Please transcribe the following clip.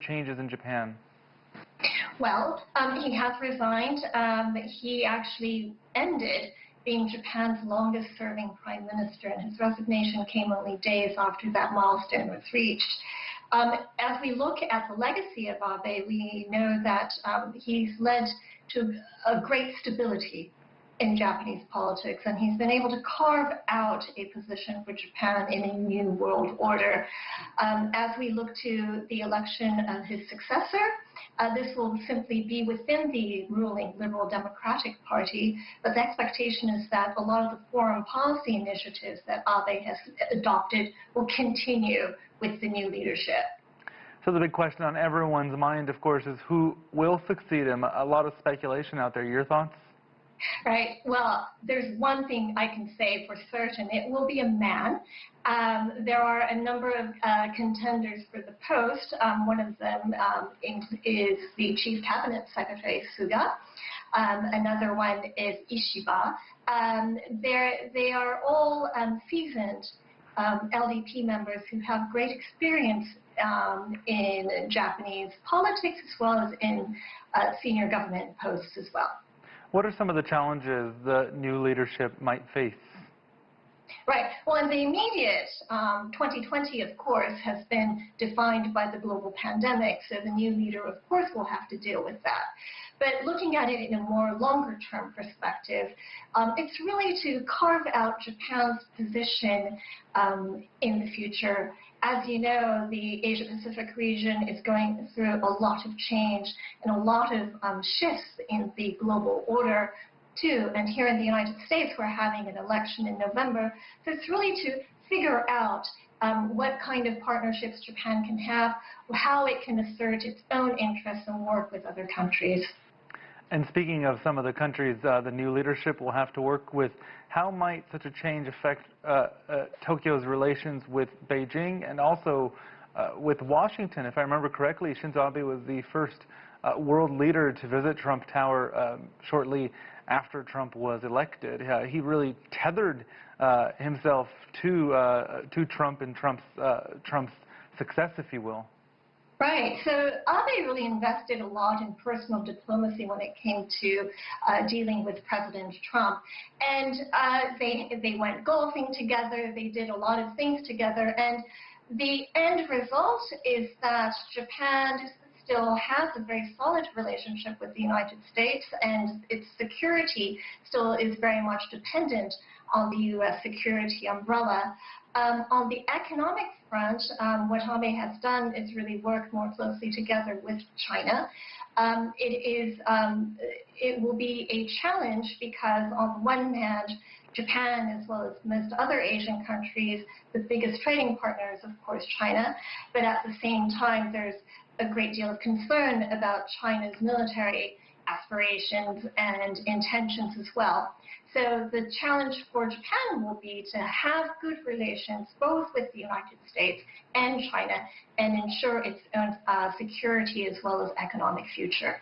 changes in Japan? Well, he has resigned. He actually ended being Japan's longest-serving prime minister, and his resignation came only days after that milestone was reached. As we look at the legacy of Abe, we know that he's led to a great stability in Japanese politics, and he's been able to carve out a position for Japan in a new world order. As we look to the election of his successor, this will simply be within the ruling Liberal Democratic Party, but the expectation is that a lot of the foreign policy initiatives that Abe has adopted will continue with the new leadership. So the big question on everyone's mind, of course, is who will succeed him. A lot of speculation out there. Your thoughts? Right. Well, there's one thing I can say for certain. It will be a man. There are a number of contenders for the post. One of them is the Chief Cabinet Secretary, Suga. Another one is Ishiba. They are all seasoned LDP members who have great experience in Japanese politics as well as in senior government posts as well. What are some of the challenges the new leadership might face? Right. Well, in the immediate, 2020, of course, has been defined by the global pandemic, so the new leader, of course, will have to deal with that. But looking at it in a more longer-term perspective, it's really to carve out Japan's position in the future. As you know, the Asia-Pacific region is going through a lot of change and a lot of shifts in the global order, too. And here in the United States, we're having an election in November. So it's really to figure out what kind of partnerships Japan can have, how it can assert its own interests and work with other countries. And speaking of some of the countries the new leadership will have to work with, how might such a change affect Tokyo's relations with Beijing and also with Washington? If I remember correctly, Shinzo Abe was the first world leader to visit Trump Tower shortly after Trump was elected. He really tethered himself to Trump and Trump's success, if you will. Right. So Abe really invested a lot in personal diplomacy when it came to dealing with President Trump. And they went golfing together. They did a lot of things together. And the end result is that Japan still has a very solid relationship with the United States, and its security still is very much dependent on the U.S. security umbrella. On the economic front, what Abe has done is really work more closely together with China. It will be a challenge because on the one hand, Japan, as well as most other Asian countries, the biggest trading partner is, of course, China. But at the same time, there's a great deal of concern about China's military aspirations and intentions as well. So the challenge for Japan will be to have good relations both with the United States and China and ensure its own security as well as economic future.